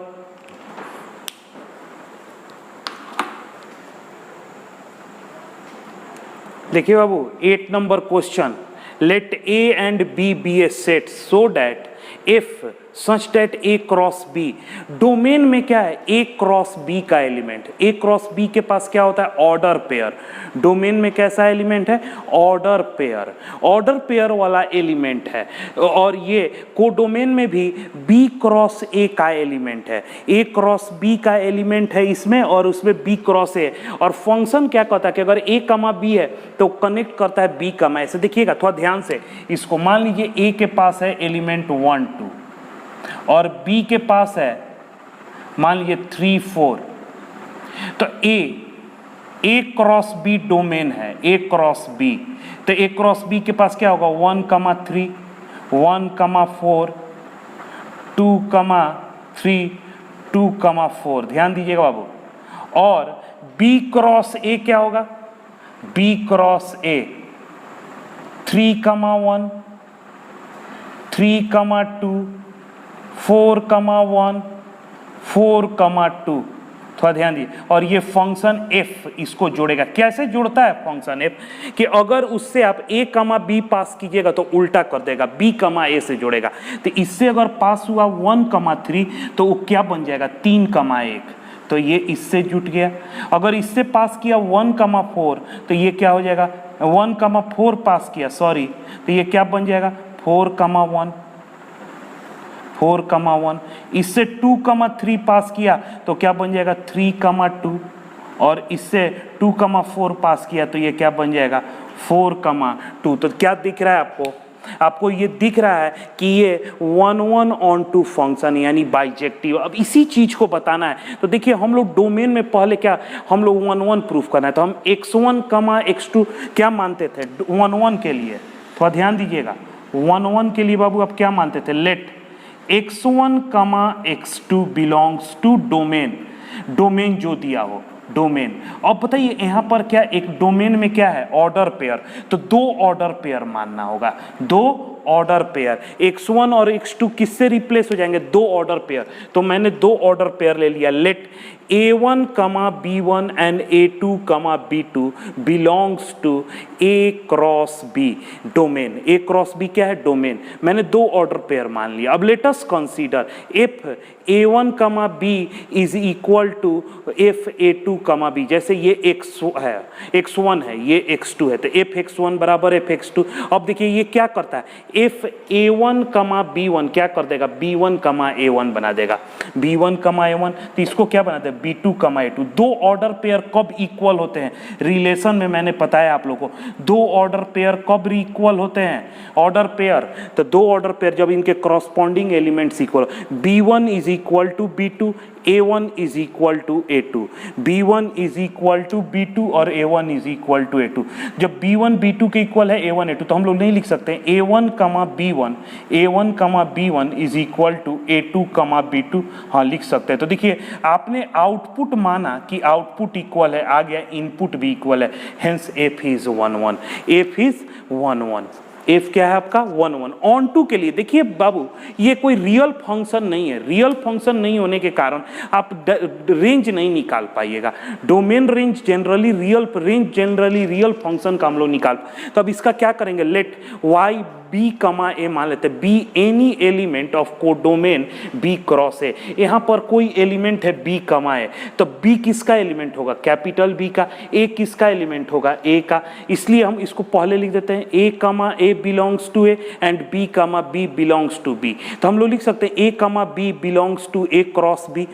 देखिए बाबू 8 number question, let A and B be a set so that if such that A cross B, domain में क्या है, ए क्रॉस बी का एलिमेंट, ए क्रॉस बी के पास क्या होता है, ऑर्डर पेयर। डोमेन में कैसा एलिमेंट है, ऑर्डर पेयर, ऑर्डर पेयर वाला एलिमेंट है। और ये कोडोमेन में भी बी क्रॉस ए का एलिमेंट है, ए क्रॉस बी का एलिमेंट है इसमें, और उसमें बी क्रॉस ए। और फंक्शन क्या कहता है कि अगर ए कमा बी है तो कनेक्ट करता है बी कमा। ऐसे देखिएगा थोड़ा ध्यान से इसको, मान लीजिए ए के पास है एलिमेंट 1 2 और बी के पास है मान लीजिए 3 4, तो ए क्रॉस बी डोमेन है, ए क्रॉस बी, तो ए क्रॉस बी के पास क्या होगा, 1 3 1 4 2 3 2 4, ध्यान दीजिएगा बाबू। और बी क्रॉस ए क्या होगा, बी क्रॉस ए 3 1 3 2 4 1 4 2, थोड़ा ध्यान दिए। और ये फंक्शन f इसको जोड़ेगा। कैसे जोड़ता है फंक्शन f, कि अगर उससे आप a कमा b पास कीजिएगा तो उल्टा कर देगा, b कमा a से जोड़ेगा। तो इससे अगर पास हुआ 1 3 तो वो क्या बन जाएगा, 3 1, तो ये इससे जुट गया। अगर इससे पास किया 1 4 तो ये क्या हो जाएगा, 1 4 पास किया सॉरी, तो ये क्या बन जाएगा, 4 1। इससे 2 3 पास किया तो क्या बन जाएगा, 3 2, और इससे 2 4 पास किया तो ये क्या बन जाएगा, 4 2। तो क्या दिख रहा है आपको ये दिख रहा है कि ये 1 1 ऑन टू फंक्शन यानी बाइजेक्टिव। अब इसी चीज को बताना है तो देखिए हम लोग डोमेन में पहले क्या हम लोग 1 1 प्रूफ करना है, तो हम x1 x2 क्या मानते थे 1 1 के लिए, थोड़ा ध्यान दीजिएगा। 1 1 के लिए बाबू आप क्या मानते थे, let x1 x2 belongs to domain, domain जो दिया हो डोमेन। अब बताइए यहाँ पर क्या एक डोमेन में क्या है, ऑर्डर पेयर, तो 2 ऑर्डर पेयर मानना होगा, 2 ऑर्डर पेयर। x1 और x2 किससे रिप्लेस हो जाएंगे, 2 ऑर्डर पेयर। तो मैंने 2 ऑर्डर पेयर ले लिया, let a1 b1 and a2 b2 belongs to a cross b domain. a cross b क्या है, डोमेन। मैंने 2 ऑर्डर पेयर मान लिया। अब let us consider if a1 b is equal to f a2 b, जैसे ये x1 है ये x2 है, तो f x1 बराबर f x2। अब देखिए ये क्या करता है, f a1 b1 क्या कर देगा, b1 a1 बना देगा, b1 a1, तो इसको क्या बनाते हैं, b2 a2। 2 ऑर्डर पेयर कब इक्वल होते हैं, रिलेशन में मैंने बताया आप लोगों को 2 ऑर्डर पेयर कब इक्वल होते हैं, ऑर्डर पेयर, तो 2 ऑर्डर पेयर जब इनके corresponding elements equal, b1 is equal to b2, a1 is equal to a2, b1 is equal to b2 और a1 is equal to a2। जब b1 b2 के equal है a1 a2 तो हम लोग नहीं लिख सकते a1 b1 is equal to a2 b2, हाँ लिख सकते हैं। तो देखिए आपने आउटपुट माना कि आउटपुट इक्वल है, आ गया इनपुट भी इक्वल है, hence f is 1 1, f is 1 1। f क्या है आपका 1 1। ऑन टू के लिए देखिए बाबू ये कोई रियल फंक्शन नहीं है, रियल फंक्शन नहीं होने के कारण आप रेंज नहीं निकाल पाइएगा। Domain range generally real function का हम लोग निकाल। तो अब इसका क्या करेंगे, लेट y b a मान लेते हैं, b any element of codomain b cross a। यहाँ पर कोई एलिमेंट है b a, तो b किसका एलिमेंट होगा, कैपिटल B का, a किसका एलिमेंट होगा, a का। इसलिए हम इसको पहले लिख देते हैं a belongs to a and b b belongs to b। तो हम लोग लिख सकते हैं a b belongs to a cross b।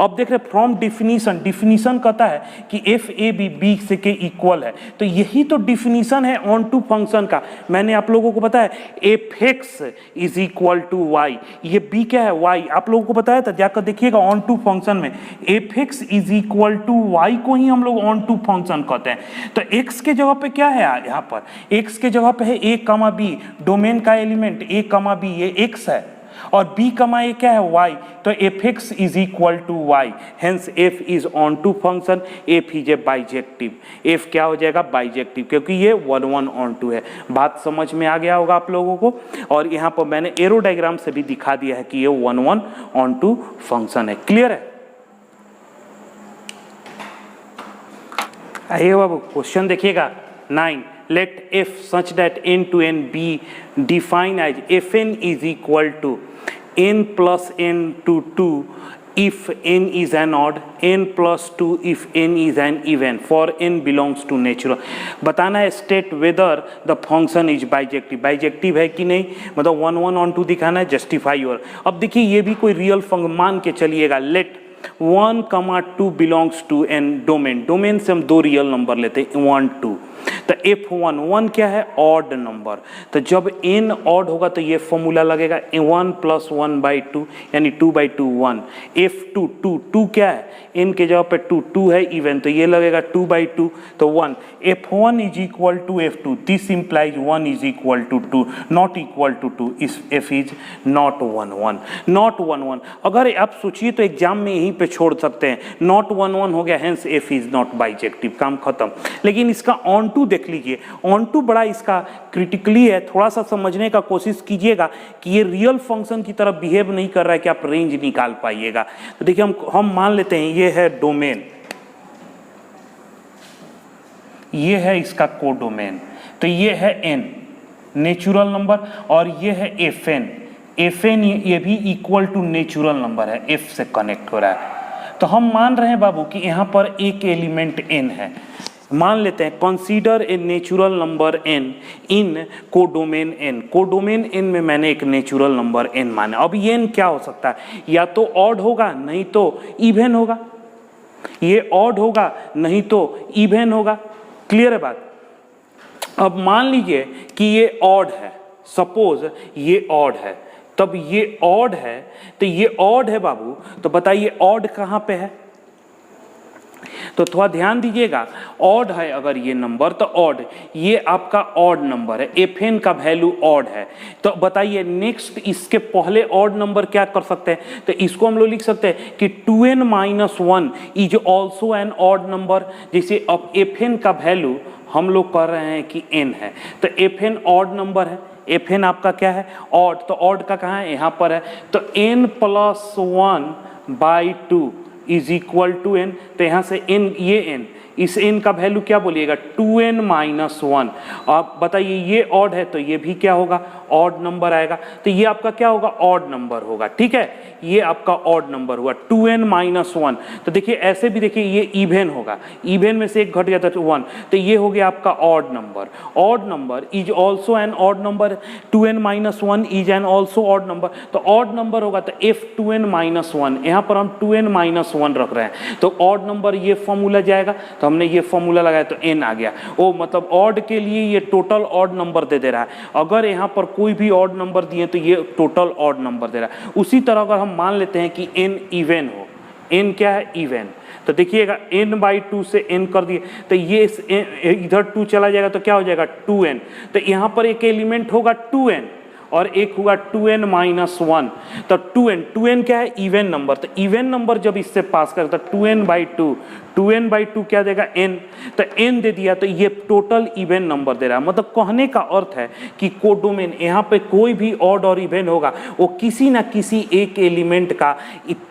अब देख रहे फ्रॉम डिफिनीशन कहता है कि एफ ए बी बी से के इक्वल है, तो यही तो डिफिनीशन है ऑन टू फंक्शन का। मैंने आप लोगों को बताया f x is equal to y, ये बी क्या है वाई, आप लोगों को बताया था, जाकर देखिएगा ऑन टू फंक्शन में f x is equal to y को ही हम लोग ऑन टू फंक्शन कहते हैं। तो एक्स के जगह पे क्या है, यहाँ पर एक्स के जगह पे है ए कमा बी, डोमेन का एलिमेंट ए कमा बी, ये एक्स है, और b कमा ए क्या है y, तो f x is equal to y, hence f is onto function, f is a bijective, f क्या हो जाएगा बाइजेक्टिव, क्योंकि ये 1 1 ऑन टू है। बात समझ में आ गया होगा आप लोगों को। और यहाँ पर मैंने एरो डायग्राम से भी दिखा दिया है कि ये 1 1 ऑन टू फंक्शन है। क्लियर है? आइए बाबू क्वेश्चन देखिएगा 9, let f such that n to n be defined as fn is equal to n plus n to 2 if n is an odd, n plus 2 if n is an even, for n belongs to natural। बताना है state whether the function is bijective, bijective है कि नहीं, मतलब 1 1 on 2 दिखाना है, justify your. अब देखिए ये भी कोई रियल फंक्शन मान के चलिएगा, let 1, 2 belongs to n domain, domain से हम दो रियल नंबर लेते हैं 1 2, तो f1 1 क्या है, ऑड नंबर, तो जब n ऑड होगा तो ये फॉर्मूला लगेगा 1 + 1/2 यानी 2/2 1। f2 2 2 क्या है, n के जगह पे 2 2 है इवन, तो ये लगेगा 2/2 तो 1। f1 is equal to f2, this implies 1 is equal to 2, not equal to 2, इस f इज नॉट 1 1, नॉट 1 1। अगर आप सोचिए तो एग्जाम में यहीं पे छोड़ सकते हैं, नॉट 1 1 हो गया, hence f is not bijective, काम खत्म। लेकिन इसका ऑन टू देख लीजिए, ऑन टू बड़ा इसका क्रिटिकली है, थोड़ा सा समझने का कोशिश कीजिएगा कि ये रियल फंक्शन की तरह बिहेव नहीं कर रहा है कि आप रेंज निकाल पाइएगा। तो देखिए हम मान लेते हैं ये है डोमेन, ये है इसका कोडोमेन, तो ये है n नेचुरल नंबर और ये है fn ये भी इक्वल टू नेचुरल नंबर है, f से कनेक्ट हो रहा है। तो हम मान रहे हैं बाबू कि यहाँ पर एक एलिमेंट n है, मान लेते हैं consider a natural number n in codomain n, codomain n में मैंने एक नेचुरल नंबर n माना। अब ये n क्या हो सकता है, या तो ऑड होगा नहीं तो इवन होगा, ये ऑड होगा नहीं तो इवन होगा, क्लियर है बात। अब मान लीजिए कि ये ऑड है, सपोज ये ऑड है, तब ये ऑड है, तो ये ऑड है बाबू, तो बताइए ऑड कहाँ पे है, तो थोड़ा ध्यान दीजिएगा, ऑड है अगर ये नंबर तो ऑड, ये आपका ऑड नंबर है, fn का वैल्यू ऑड है, तो बताइए नेक्स्ट इसके पहले ऑड नंबर क्या कर सकते हैं, तो इसको हम लोग लिख सकते हैं कि 2n - 1 is also an odd number. जैसे अब fn का वैल्यू हम लोग कह रहे हैं कि n है, तो fn ऑड नंबर है, fn आपका क्या है, ऑड, तो ऑड का कहाँ है, यहाँ पर है, तो n + 1/2 is equal to n, तो यहाँ से n, ये n, इस n का वैल्यू क्या बोलिएगा, 2n - 1। आप बताइए ये ऑड है तो ये भी क्या होगा, ऑड नंबर आएगा, तो ये आपका क्या होगा, ऑड नंबर होगा, ठीक है, ये आपका ऑड नंबर हुआ 2n - 1। तो देखिए ऐसे भी देखिए ये इवन होगा, इवन में से एक घट गया था 1, तो ये हो गया आपका odd number, odd number is also an odd number, 2n - 1 is an also odd number, तो ऑड नंबर होगा तो f 2n - 1, यहाँ पर हम 2n - 1 रख रहे हैं, तो ऑड नंबर ये फॉर्मूला जाएगा, तो हमने ये फॉर्मूला लगाया तो n आ गया। ओ मतलब ऑड के लिए ये टोटल ऑड नंबर दे दे रहा है, अगर यहाँ पर कोई भी ऑड नंबर दिए तो ये टोटल ऑड नंबर दे रहा है। उसी तरह अगर हम मान लेते हैं कि n इवन हो, n क्या है, इवन, तो देखिएगा n/2 से n कर दिए, तो ये इधर 2 चला जाएगा तो क्या हो जाएगा 2n, तो यहाँ पर एक एलिमेंट होगा 2n और एक हुआ 2n - 1, तो 2n क्या है, इवन नंबर, तो इवन नंबर जब इससे पास करें तो 2n/2 क्या देगा, n, तो n दे दिया, तो ये टोटल इवन नंबर दे रहा है। मतलब कहने का अर्थ है कि कोडोमेन यहाँ पे कोई भी ऑड और इवन होगा वो किसी ना किसी एक एलिमेंट का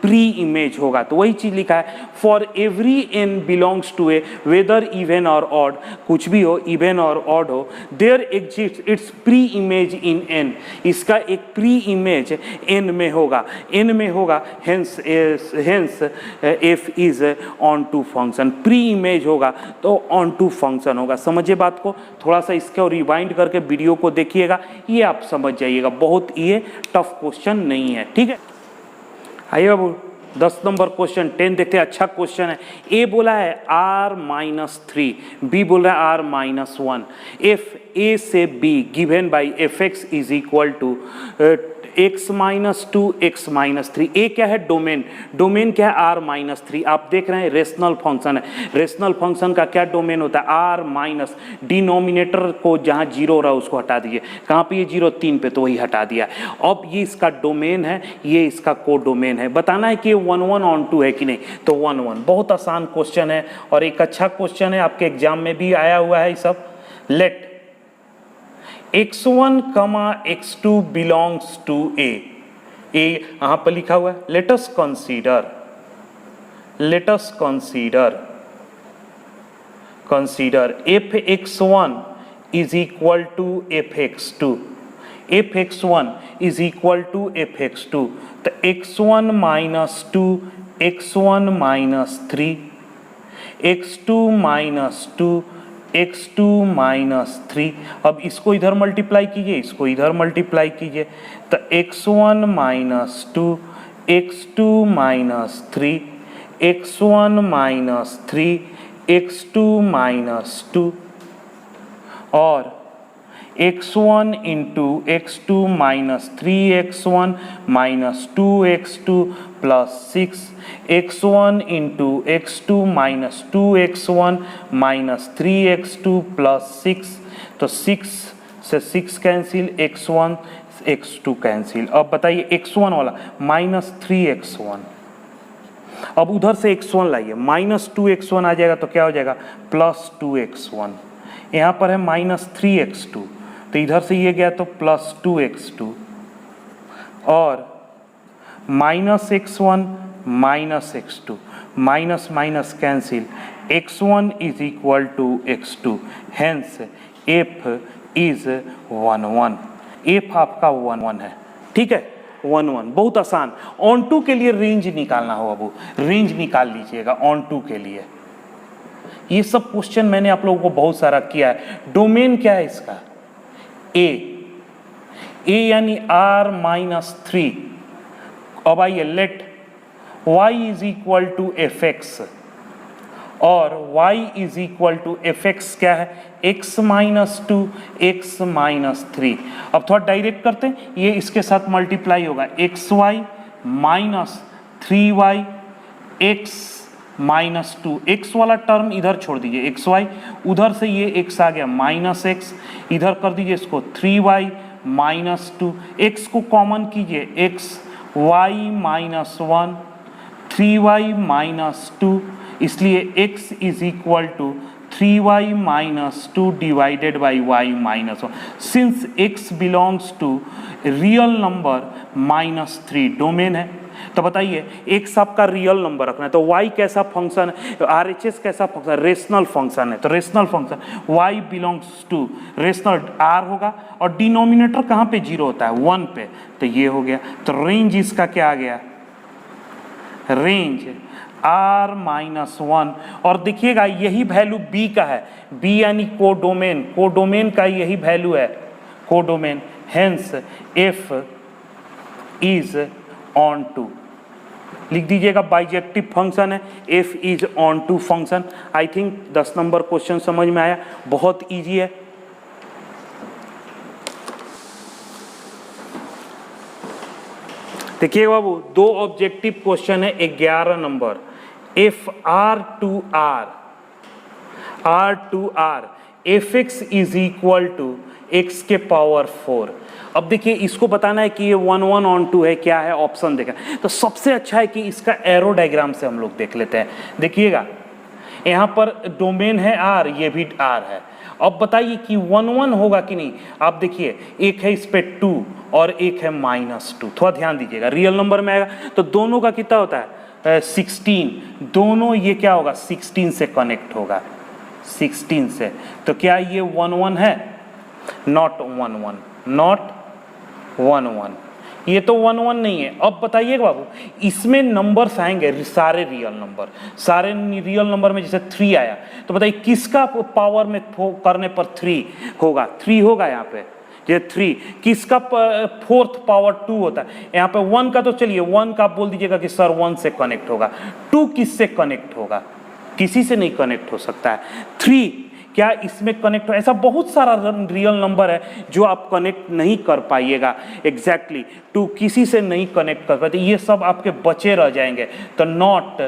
प्री इमेज होगा, तो वही चीज लिखा है, for every n belongs to a whether even और ऑड, कुछ भी हो इवन और ऑड हो, there exist its preimage in n, इसका एक प्री इमेज n में होगा, hence f is onto function, preimage होगा तो ऑन टू फंक्शन होगा। समझिए बात को, थोड़ा सा इसको रिवाइंड करके वीडियो को देखिएगा, ये आप समझ जाइएगा, बहुत ये टफ क्वेश्चन नहीं है, ठीक है। आइए बाबू 10 नंबर क्वेश्चन 10 देखते हैं, अच्छा क्वेश्चन है। ए बोला है r-3, बी बोल रहा है r-1, एफ ए से b given by F x is equal to x - 2 x - 3। A क्या है, डोमेन, डोमेन क्या है r-3, आप देख रहे हैं रेशनल फंक्शन है, रेशनल फंक्शन का क्या डोमेन होता है r-, डिनोमिनेटर को जहाँ 0 रहा उसको हटा दीजिए, कहाँ पे ये 0 3 पे, तो वही हटा दिया। अब ये इसका डोमेन है, ये इसका कोडोमेन है, बताना है कि 1 1 ऑन 2 है कि नहीं, तो 1 1, बहुत आसान क्वेश्चन है और एक अच्छा क्वेश्चन है, आपके एग्जाम में भी आया हुआ है ये सब। Late x1, x2 belongs to a, यहाँ पर लिखा हुआ है, let us consider fx1 is equal to f(x2), f(x1) is equal to f(x2), तो x1 minus 2, x1 minus 3, x2 minus 2, x2 minus 3। अब इसको इधर मल्टीप्लाई कीजिए, इसको इधर मल्टीप्लाई कीजिए, तो x1 minus 2, x2 minus 3, x1 minus 3, x2 minus 2, और x1 into x2 minus 3x1 minus 2x2 plus 6, x1 into x2 minus 2x1 minus 3x2 plus 6, तो 6 से 6 कैंसिल, x1 x2 कैंसिल। अब बताइए x1 वाला माइनस 3x1, अब उधर से x1 लाइए, माइनस 2x1 आ जाएगा तो क्या हो जाएगा प्लस 2x1, यहाँ पर है माइनस 3x2, तो इधर से ये गया तो प्लस 2x2, और minus x1 minus x2, minus minus cancel, x1 is equal to x2, hence f is 1 1, f आपका 1 1 है। ठीक है, 1 1, बहुत आसान। ऑन टू के लिए रेंज निकालना हो, अब रेंज निकाल लीजिएगा ऑन टू के लिए। ये सब क्वेश्चन मैंने आप लोगों को बहुत सारा किया है। डोमेन क्या है इसका, ए यानी r माइनस 3। अब आइए let y is equal to F x, और y is equal to F x क्या है, x माइनस 2, x माइनस 3। अब थोड़ा डायरेक्ट करते हैं, ये इसके साथ मल्टीप्लाई होगा, xy minus 3y x minus 2, x वाला टर्म इधर छोड़ दीजिए, xy उधर से ये x आ गया माइनस x, इधर कर दीजिए इसको 3y माइनस 2, x को कॉमन कीजिए, x y minus 1, 3y minus 2, इसलिए x is equal to 3y minus 2 divided by y minus 1। Since x belongs to real number minus 3 domain है, तो बताइए x आपका रियल नंबर रखना है, तो y कैसा फंक्शन है, RHS कैसा फंक्शन, रेशनल फंक्शन है, तो rational function y belongs to rational r होगा, और डिनोमिनेटर कहाँ पे 0 होता है 1 पे, तो ये हो गया। तो रेंज इसका क्या आ गया, रेंज r माइनस 1, और देखिएगा यही वैल्यू b का है, b यानी कोडोमेन, कोडोमेन का यही वैल्यू है, codomain, hence f is onto. लिख दीजिएगा बाइजेक्टिव फंक्शन है, f is onto function. I think 10 number question समझ में आया, बहुत इजी है। देखिए बाबू, 2 ऑब्जेक्टिव क्वेश्चन है, 11 number, f R to R f x is equal to x के पावर 4। अब देखिए इसको बताना है कि ये 1 1 ऑन 2 है, क्या है ऑप्शन देखा, तो सबसे अच्छा है कि इसका एरो डायग्राम से हम लोग देख लेते हैं। देखिएगा यहाँ पर डोमेन है r, ये भी r है। अब बताइए कि 1 1 होगा कि नहीं, आप देखिए एक है इस पे 2 और एक है माइनस 2, थोड़ा ध्यान दीजिएगा, रियल नंबर में आएगा तो दोनों का कितना होता है 16, दोनों ये क्या होगा 16 से कनेक्ट होगा, 16 से, तो क्या ये 1 1 है, नॉट 1 1, नॉट 1 1, ये तो 1 1 नहीं है। अब बताइए बाबू, इसमें नंबर्स आएंगे सारे रियल नंबर, सारे रियल नंबर में जैसे 3 आया, तो बताइए किसका पावर में करने पर 3 होगा, 3 होगा यहाँ पे, ये 3, किसका 4th पावर 2 होता है, यहाँ पे 1 का तो चलिए 1 का आप बोल दीजिएगा कि सर 1 से कनेक्ट होगा, 2 किससे कनेक्ट होगा, किसी से नहीं कनेक्ट हो सकता है, 3 क्या इसमें कनेक्ट हो, ऐसा बहुत सारा रियल नंबर है जो आप कनेक्ट नहीं कर पाइएगा एग्जैक्टली, 2 किसी से नहीं कनेक्ट कर पाते, ये सब आपके बचे रह जाएंगे, तो not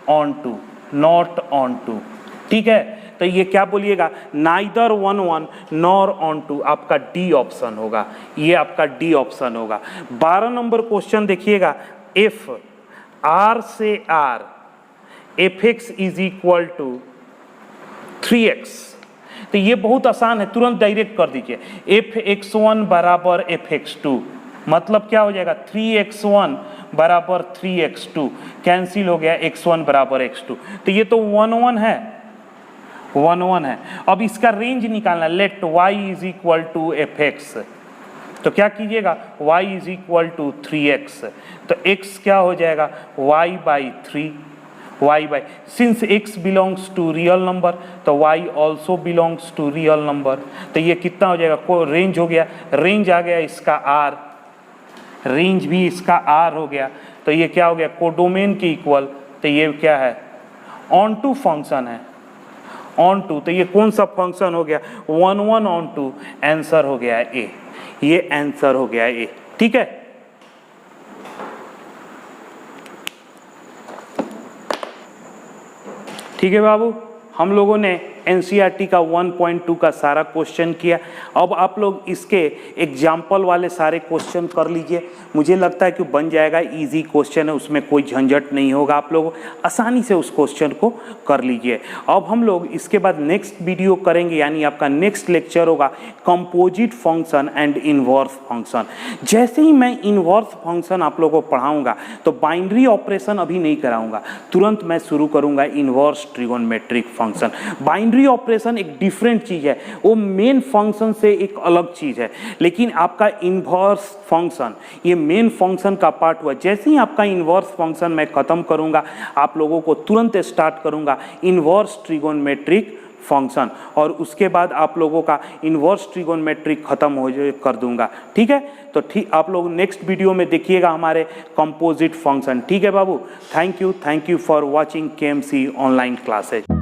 onto, not onto, ठीक है। तो ये क्या बोलिएगा, नाइदर 1 1 नॉर ऑन टू, आपका डी ऑप्शन होगा, ये आपका डी ऑप्शन होगा। 12 नंबर क्वेश्चन देखिएगा, एफ आर से R f x is equal to 3x, तो ये बहुत आसान है, तुरंत डायरेक्ट कर दीजिए, fx1 बराबर fx2, मतलब क्या हो जाएगा 3x1 बराबर 3x2, कैंसिल हो गया x1 बराबर x2, तो ये तो 1 1 है, 1 1 है। अब इसका रेंज निकालना, let y is equal to F x, तो क्या कीजिएगा y is equal to 3x, तो x क्या हो जाएगा y by 3, y by, since x belongs to real number तो y also belongs to real number, तो ये कितना हो जाएगा, को रेंज हो गया, रेंज आ गया इसका r, रेंज भी इसका r हो गया, तो ये क्या हो गया कोडोमेन के इक्वल, तो ये क्या है ऑन टू फंक्शन है, ऑन टू, तो ये कौन सा फंक्शन हो गया 1 1 ऑन टू, आंसर हो गया ए, ये आंसर हो गया ए, ठीक है। ठीक है बाबू, हम लोगों ने एनसीईआरटी का 1.2 का सारा क्वेश्चन किया। अब आप लोग इसके एग्जाम्पल वाले सारे क्वेश्चन कर लीजिए, मुझे लगता है कि बन जाएगा, इजी क्वेश्चन है, उसमें कोई झंझट नहीं होगा, आप लोग आसानी से उस क्वेश्चन को कर लीजिए। अब हम लोग इसके बाद नेक्स्ट वीडियो करेंगे, यानी आपका नेक्स्ट लेक्चर होगा composite function and inverse function. जैसे ही मैं इनवर्स फंक्शन आप लोगों को पढ़ाऊंगा तो बाइनरी ऑपरेशन अभी नहीं कराऊंगा, तुरंत मैं शुरू करूंगा inverse trigonometric function. Binary operation एक डिफरेंट चीज है, वो मेन फंक्शन से एक अलग चीज है, लेकिन आपका इनवर्स फंक्शन ये मेन फंक्शन का पार्ट हुआ। जैसे ही आपका इनवर्स फंक्शन मैं खत्म करूंगा, आप लोगों को तुरंत स्टार्ट करूंगा इनवर्स ट्रिगोनोमेट्रिक फंक्शन, और उसके बाद आप लोगों का इनवर्स ट्रिगोनोमेट्रिक खत्म हो कर दूंगा, ठीक है। तो ठीक, आप लोग नेक्स्ट वीडियो में देखिएगा हमारे कंपोजिट फंक्शन, ठीक है बाबू। Thank you for watching KMC online classes.